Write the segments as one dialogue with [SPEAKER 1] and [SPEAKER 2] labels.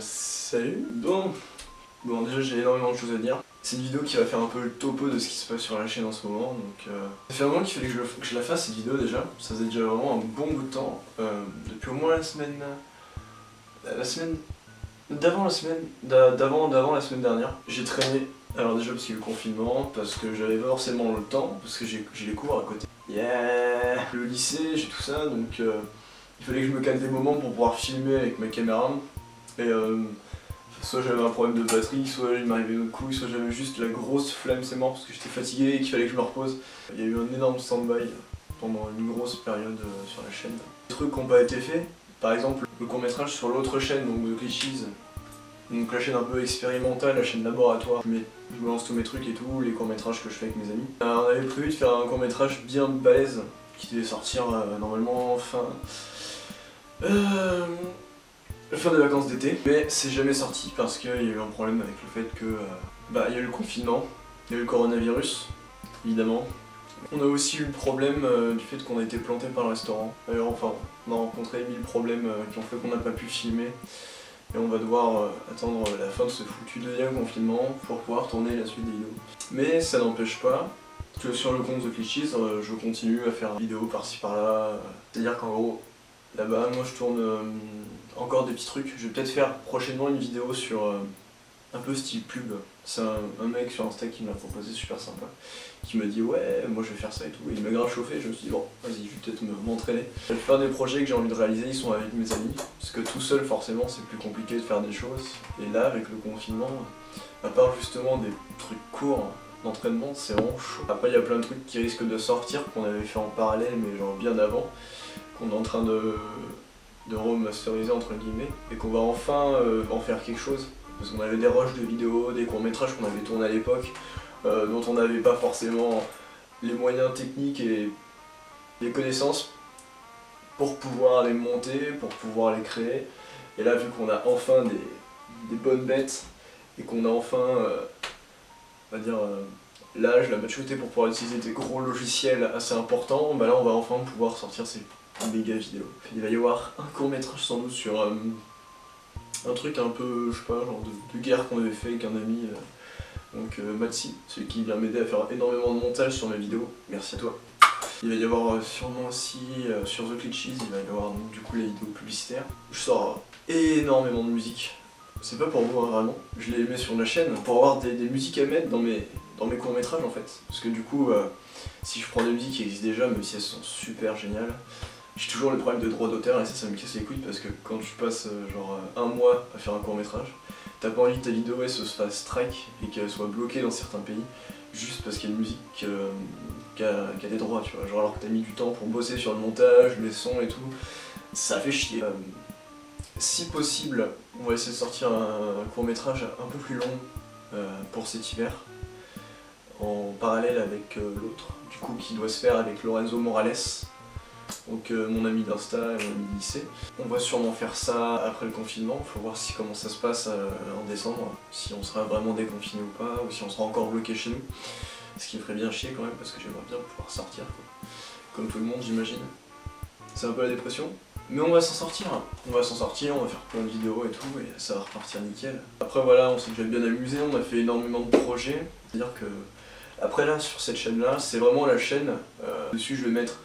[SPEAKER 1] Salut. Bon déjà j'ai énormément de choses à dire. C'est une vidéo qui va faire un peu le topo de ce qui se passe sur la chaîne en ce moment, donc ça fait un moment qu'il fallait que je la fasse cette vidéo déjà. Ça faisait déjà vraiment un bon bout de temps, depuis au moins la semaine d'avant la semaine dernière. J'ai traîné, alors déjà parce qu'il y a eu le confinement, parce que j'avais pas forcément le temps, parce que j'ai les cours à côté. Yeah. Le lycée, j'ai tout ça, donc il fallait que je me calme des moments pour pouvoir filmer avec ma caméra. Et soit j'avais un problème de batterie, soit il m'arrivait une autre couille, soit j'avais juste la grosse flemme, c'est mort parce que j'étais fatigué et qu'il fallait que je me repose. Il y a eu un énorme stand-by pendant une grosse période sur la chaîne. Des trucs qui n'ont pas été faits, par exemple le court-métrage sur l'autre chaîne, donc The Glitchies, donc la chaîne un peu expérimentale, la chaîne laboratoire. Je me lance tous mes trucs et tout, les courts-métrages que je fais avec mes amis. On avait prévu de faire un court-métrage bien balèze qui devait sortir normalement fin des vacances d'été, mais c'est jamais sorti parce qu'il y a eu un problème avec le fait que il y a eu le confinement, il y a eu le coronavirus, évidemment. On a aussi eu le problème du fait qu'on a été planté par le restaurant. D'ailleurs, enfin, on a rencontré 1000 problèmes qui ont fait qu'on n'a pas pu filmer. Et on va devoir attendre la fin de ce foutu deuxième confinement pour pouvoir tourner la suite des vidéos. Mais ça n'empêche pas que sur le compte The Glitchies, je continue à faire des vidéos par-ci par-là. C'est-à-dire qu'en gros, là-bas, moi je tourne encore des petits trucs. Je vais peut-être faire prochainement une vidéo sur un peu style pub. C'est un mec sur Insta qui me l'a proposé, super sympa, qui me dit ouais, moi je vais faire ça et tout. Et il m'a grave chauffé, je me suis dit bon, vas-y, je vais peut-être m'entraîner. La plupart des projets que j'ai envie de réaliser, ils sont avec mes amis, parce que tout seul, forcément, c'est plus compliqué de faire des choses. Et là, avec le confinement, à part justement des trucs courts d'entraînement, c'est vraiment chaud. Après, il y a plein de trucs qui risquent de sortir, qu'on avait fait en parallèle, mais genre bien avant, qu'on est en train de remasteriser entre guillemets, et qu'on va enfin en faire quelque chose. Parce qu'on avait des rushs de vidéos, des courts-métrages qu'on avait tournés à l'époque, dont on n'avait pas forcément les moyens techniques et les connaissances pour pouvoir les monter, pour pouvoir les créer. Et là, vu qu'on a enfin des bonnes bêtes, et qu'on a enfin, on va dire, l'âge, la maturité pour pouvoir utiliser des gros logiciels assez importants, là on va enfin pouvoir sortir ces méga vidéos. Il va y avoir un court-métrage sans doute sur un truc un peu, je sais pas, genre de guerre qu'on avait fait avec un ami, donc Matsi, celui qui vient m'aider à faire énormément de montage sur mes vidéos, merci à toi. Il va y avoir sûrement aussi sur The Glitchies, il va y avoir donc, du coup les vidéos publicitaires. Je sors énormément de musique, c'est pas pour vous hein, vraiment, je les mets sur ma chaîne pour avoir des musiques à mettre dans mes courts-métrages en fait. Parce que du coup, si je prends des musiques qui existent déjà, même si elles sont super géniales, j'ai toujours le problème de droit d'auteur et ça me casse les couilles parce que quand tu passes genre un mois à faire un court-métrage, t'as pas envie que ta vidéo elle se fasse strike et qu'elle soit bloquée dans certains pays juste parce qu'il y a une musique qui a des droits, tu vois. Genre alors que t'as mis du temps pour bosser sur le montage, les sons et tout, ça fait chier. Si possible, on va essayer de sortir un court-métrage un peu plus long pour cet hiver, en parallèle avec l'autre, du coup qui doit se faire avec Lorenzo Morales, donc mon ami d'Insta et mon ami de lycée. On va sûrement faire ça après le confinement, faut voir comment ça se passe en décembre, si on sera vraiment déconfiné ou pas, ou si on sera encore bloqué chez nous. Ce qui me ferait bien chier quand même, parce que j'aimerais bien pouvoir sortir, quoi. Comme tout le monde j'imagine. C'est un peu la dépression, mais on va s'en sortir. On va s'en sortir, on va faire plein de vidéos et tout, et ça va repartir nickel. Après voilà, on s'est déjà bien amusé, on a fait énormément de projets. C'est-à-dire que, après là, sur cette chaîne-là, c'est vraiment la chaîne, dessus je vais mettre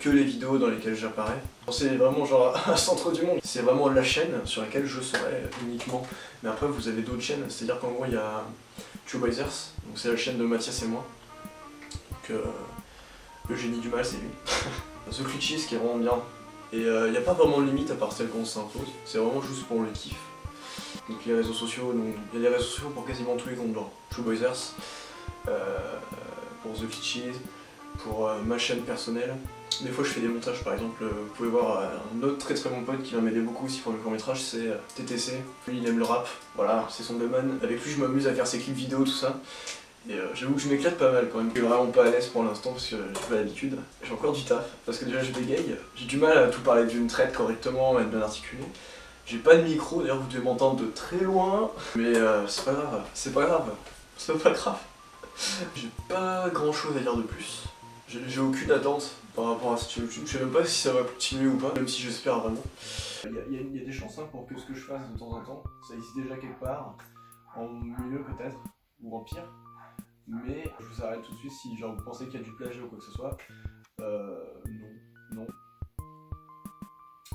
[SPEAKER 1] que les vidéos dans lesquelles j'apparais. C'est vraiment genre un centre du monde. C'est vraiment la chaîne sur laquelle je serai uniquement. Mais après vous avez d'autres chaînes, c'est-à-dire qu'en gros il y a Chewbizers, donc c'est la chaîne de Mathias et moi. Donc le génie du mal c'est lui. The Glitchies qui est vraiment bien. Et il n'y a pas vraiment de limite à part celle qu'on s'impose, c'est vraiment juste pour le kiff. Donc les réseaux sociaux, il y a des réseaux sociaux pour quasiment tous les comptes, genre Chewbizers, pour The Glitchies, pour ma chaîne personnelle. Des fois je fais des montages, par exemple, vous pouvez voir un autre très bon pote qui va m'aider beaucoup aussi pour le court-métrage, c'est TTC. Lui il aime le rap, voilà, c'est son domaine. Avec lui je m'amuse à faire ses clips vidéo, tout ça. Et j'avoue que je m'éclate pas mal quand même. Je suis vraiment pas à l'aise pour l'instant parce que j'ai pas l'habitude. J'ai encore du taf, parce que déjà je bégaye. J'ai du mal à tout parler d'une traite correctement, à être bien articulé. J'ai pas de micro, d'ailleurs vous devez m'entendre de très loin. Mais c'est pas grave, c'est pas grave, c'est pas grave. J'ai pas grand chose à dire de plus. J'ai aucune attente par rapport à cette chaîne YouTube. Je sais même pas si ça va continuer ou pas, même si j'espère vraiment. Il y a des chances hein, pour que ce que je fasse de temps en temps, ça existe déjà quelque part, en mieux peut-être, ou en pire. Mais je vous arrête tout de suite si genre, vous pensez qu'il y a du plagiat ou quoi que ce soit. Non.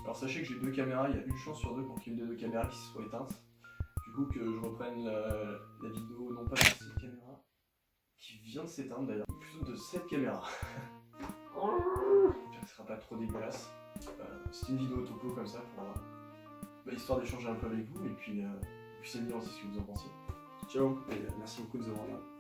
[SPEAKER 1] Alors sachez que j'ai 2 caméras, il y a une chance sur 2 pour qu'il y ait une des 2 caméras qui se soit éteinte. Du coup que je reprenne la vidéo non pas de cette caméra, qui vient de s'éteindre d'ailleurs, mais plutôt de cette caméra. J'espère que ce sera pas trop dégueulasse. C'était une vidéo topo comme ça pour histoire d'échanger un peu avec vous et puis c'est bien aussi ce que vous en pensez. Ciao et merci beaucoup de nous avoir regardé.